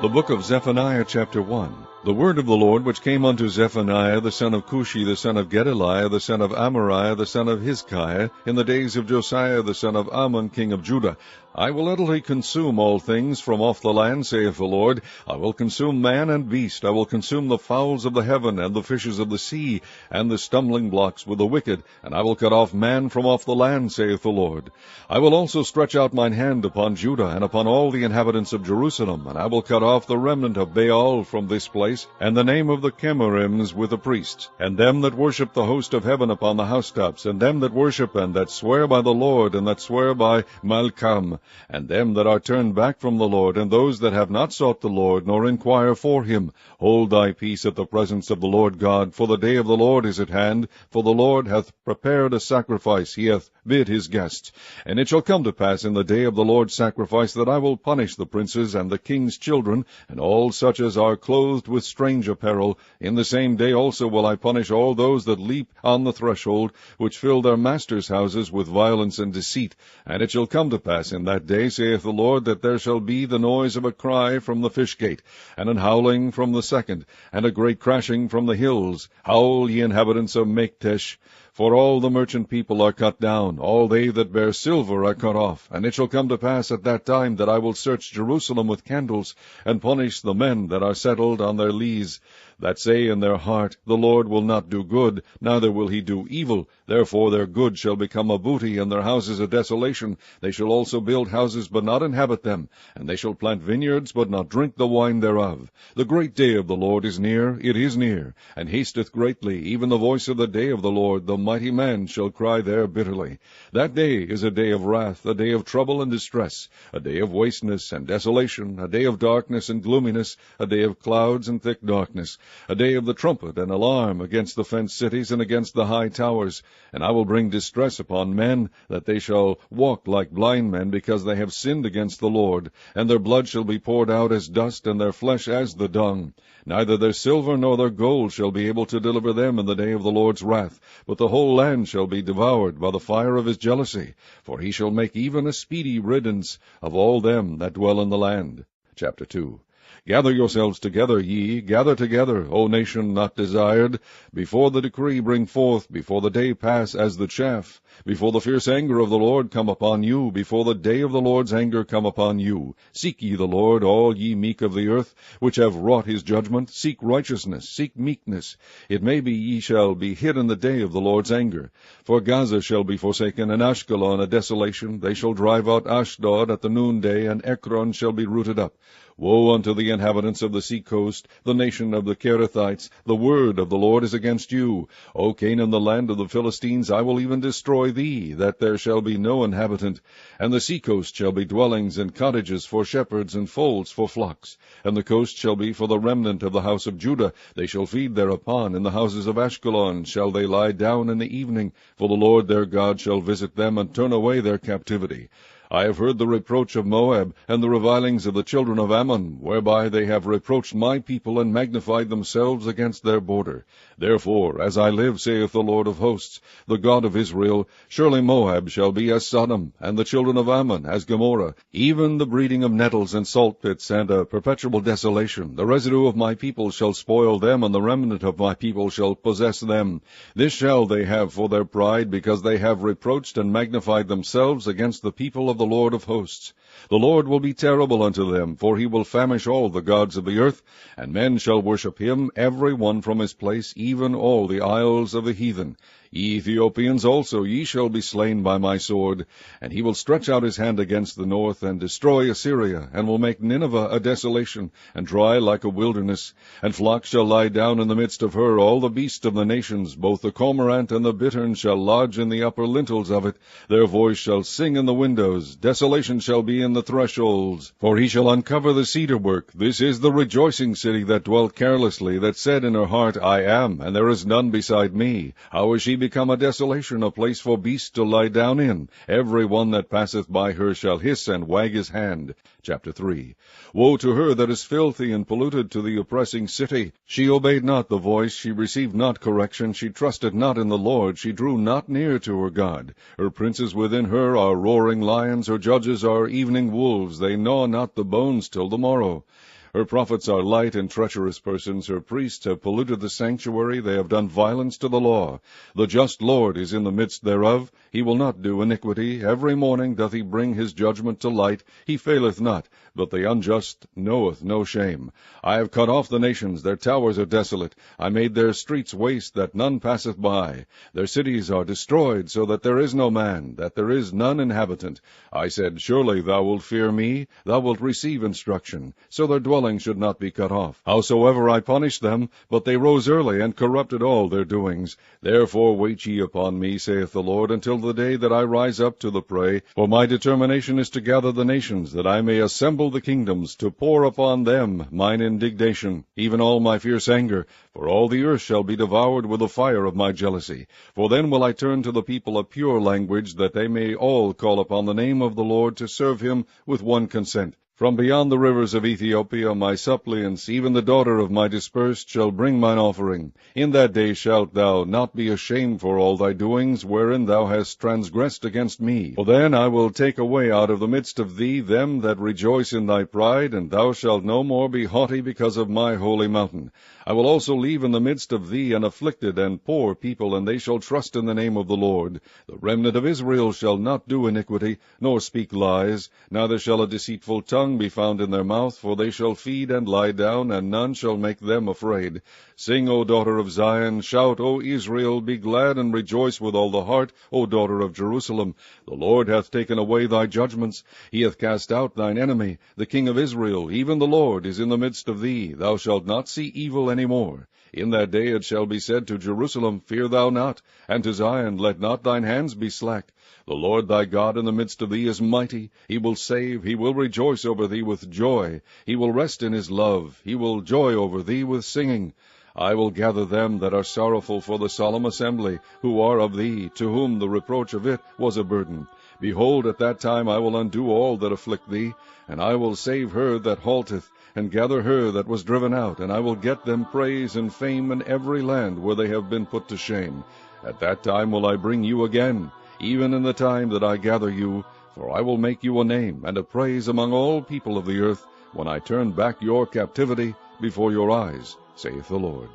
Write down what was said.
The book of Zephaniah, chapter 1. The word of the Lord which came unto Zephaniah the son of Cushi, the son of Gedaliah, the son of Amariah, the son of Hizkiah, in the days of Josiah the son of Ammon, king of Judah. I will utterly consume all things from off the land, saith the Lord. I will consume man and beast. I will consume the fowls of the heaven, and the fishes of the sea, and the stumbling blocks with the wicked, and I will cut off man from off the land, saith the Lord. I will also stretch out mine hand upon Judah, and upon all the inhabitants of Jerusalem, and I will cut off the remnant of Baal from this place, and the name of the Chemarims with the priests, and them that worship the host of heaven upon the housetops, and them that worship and that swear by the Lord, and that swear by Malcham, and them that are turned back from the Lord, and those that have not sought the Lord, nor inquire for him. Hold thy peace at the presence of the Lord God, for the day of the Lord is at hand, for the Lord hath prepared a sacrifice, he hath bid his guests. And it shall come to pass in the day of the Lord's sacrifice, that I will punish the princes and the king's children, and all such as are clothed with strange apparel. In the same day also will I punish all those that leap on the threshold, which fill their masters' houses with violence and deceit. And it shall come to pass in that day, saith the Lord, that there shall be the noise of a cry from the fish gate, and an howling from the second, and a great crashing from the hills. Howl, ye inhabitants of Maktesh, for all the merchant people are cut down, all they that bear silver are cut off. And it shall come to pass at that time that I will search Jerusalem with candles, and punish the men that are settled on their lees, that say in their heart, The Lord will not do good, neither will he do evil. Therefore their good shall become a booty, and their houses a desolation. They shall also build houses, but not inhabit them, and they shall plant vineyards, but not drink the wine thereof. The great day of the Lord is near, it is near, and hasteth greatly, even the voice of the day of the Lord. The mighty man shall cry there bitterly. That day is a day of wrath, a day of trouble and distress, a day of wasteness and desolation, a day of darkness and gloominess, a day of clouds and thick darkness, a day of the trumpet and alarm against the fenced cities and against the high towers. And I will bring distress upon men, that they shall walk like blind men, because they have sinned against the Lord. And their blood shall be poured out as dust, and their flesh as the dung. Neither their silver nor their gold shall be able to deliver them in the day of the Lord's wrath, but the whole land shall be devoured by the fire of his jealousy. For he shall make even a speedy riddance of all them that dwell in the land. Chapter 2. Gather yourselves together, ye, gather together, O nation not desired, before the decree bring forth, before the day pass as the chaff, before the fierce anger of the Lord come upon you, before the day of the Lord's anger come upon you. Seek ye the Lord, all ye meek of the earth, which have wrought his judgment. Seek righteousness, seek meekness. It may be ye shall be hid in the day of the Lord's anger. For Gaza shall be forsaken, and Ashkelon a desolation. They shall drive out Ashdod at the noonday, and Ekron shall be rooted up. Woe unto the inhabitants of the sea coast, the nation of the Kerethites! The word of the Lord is against you. O Canaan, the land of the Philistines, I will even destroy thee, that there shall be no inhabitant. And the sea coast shall be dwellings and cottages for shepherds, and folds for flocks. And the coast shall be for the remnant of the house of Judah. They shall feed thereupon. In the houses of Ashkelon shall they lie down in the evening, for the Lord their God shall visit them, and turn away their captivity. I have heard the reproach of Moab, and the revilings of the children of Ammon, whereby they have reproached my people, and magnified themselves against their border. Therefore, as I live, saith the Lord of hosts, the God of Israel, surely Moab shall be as Sodom, and the children of Ammon as Gomorrah, even the breeding of nettles and salt pits, and a perpetual desolation. The residue of my people shall spoil them, and the remnant of my people shall possess them. This shall they have for their pride, because they have reproached and magnified themselves against the people of the Lord of hosts. The Lord will be terrible unto them, for he will famish all the gods of the earth, and men shall worship him, every one from his place, even all the isles of the heathen. Ye Ethiopians also, ye shall be slain by my sword. And he will stretch out his hand against the north, and destroy Assyria, and will make Nineveh a desolation, and dry like a wilderness. And flocks shall lie down in the midst of her, all the beasts of the nations, both the cormorant and the bittern shall lodge in the upper lintels of it. Their voice shall sing in the windows, desolation shall be in the thresholds. For he shall uncover the cedar work. This is the rejoicing city that dwelt carelessly, that said in her heart, I am, and there is none beside me. How is she become a desolation, a place for beasts to lie down in? Every one that passeth by her shall hiss and wag his hand. Chapter 3. Woe to her that is filthy and polluted, to the oppressing city! She obeyed not the voice, she received not correction, she trusted not in the Lord, she drew not near to her God. Her princes within her are roaring lions, her judges are evening wolves, they gnaw not the bones till the morrow. Her prophets are light and treacherous persons. Her priests have polluted the sanctuary. They have done violence to the law. The just Lord is in the midst thereof. He will not do iniquity. Every morning doth he bring his judgment to light. He faileth not, but the unjust knoweth no shame. I have cut off the nations. Their towers are desolate. I made their streets waste, that none passeth by. Their cities are destroyed, so that there is no man, that there is none inhabitant. I said, Surely thou wilt fear me, thou wilt receive instruction, so their dwelling should not be cut off. Howsoever I punished them, but they rose early, and corrupted all their doings. Therefore wait ye upon me, saith the Lord, until the day that I rise up to the prey. For my determination is to gather the nations, that I may assemble the kingdoms, to pour upon them mine indignation, even all my fierce anger. For all the earth shall be devoured with the fire of my jealousy. For then will I turn to the people a pure language, that they may all call upon the name of the Lord, to serve him with one consent. From beyond the rivers of Ethiopia my suppliants, even the daughter of my dispersed, shall bring mine offering. In that day shalt thou not be ashamed for all thy doings, wherein thou hast transgressed against me. For then I will take away out of the midst of thee them that rejoice in thy pride, and thou shalt no more be haughty because of my holy mountain. I will also leave in the midst of thee an afflicted and poor people, and they shall trust in the name of the Lord. The remnant of Israel shall not do iniquity, nor speak lies, neither shall a deceitful tongue be found in their mouth, for they shall feed and lie down, and none shall make them afraid. Sing, O daughter of Zion, shout, O Israel, be glad and rejoice with all the heart, O daughter of Jerusalem. The Lord hath taken away thy judgments, he hath cast out thine enemy, the King of Israel, even the Lord is in the midst of thee. Thou shalt not see evil any more. In that day it shall be said to Jerusalem, Fear thou not, and to Zion, Let not thine hands be slack. The Lord thy God in the midst of thee is mighty. He will save, he will rejoice over thee with joy. He will rest in his love, he will joy over thee with singing. I will gather them that are sorrowful for the solemn assembly, who are of thee, to whom the reproach of it was a burden. Behold, at that time I will undo all that afflict thee, and I will save her that halteth, and gather her that was driven out, and I will get them praise and fame in every land where they have been put to shame. At that time will I bring you again, even in the time that I gather you, for I will make you a name and a praise among all people of the earth, when I turn back your captivity before your eyes, saith the Lord.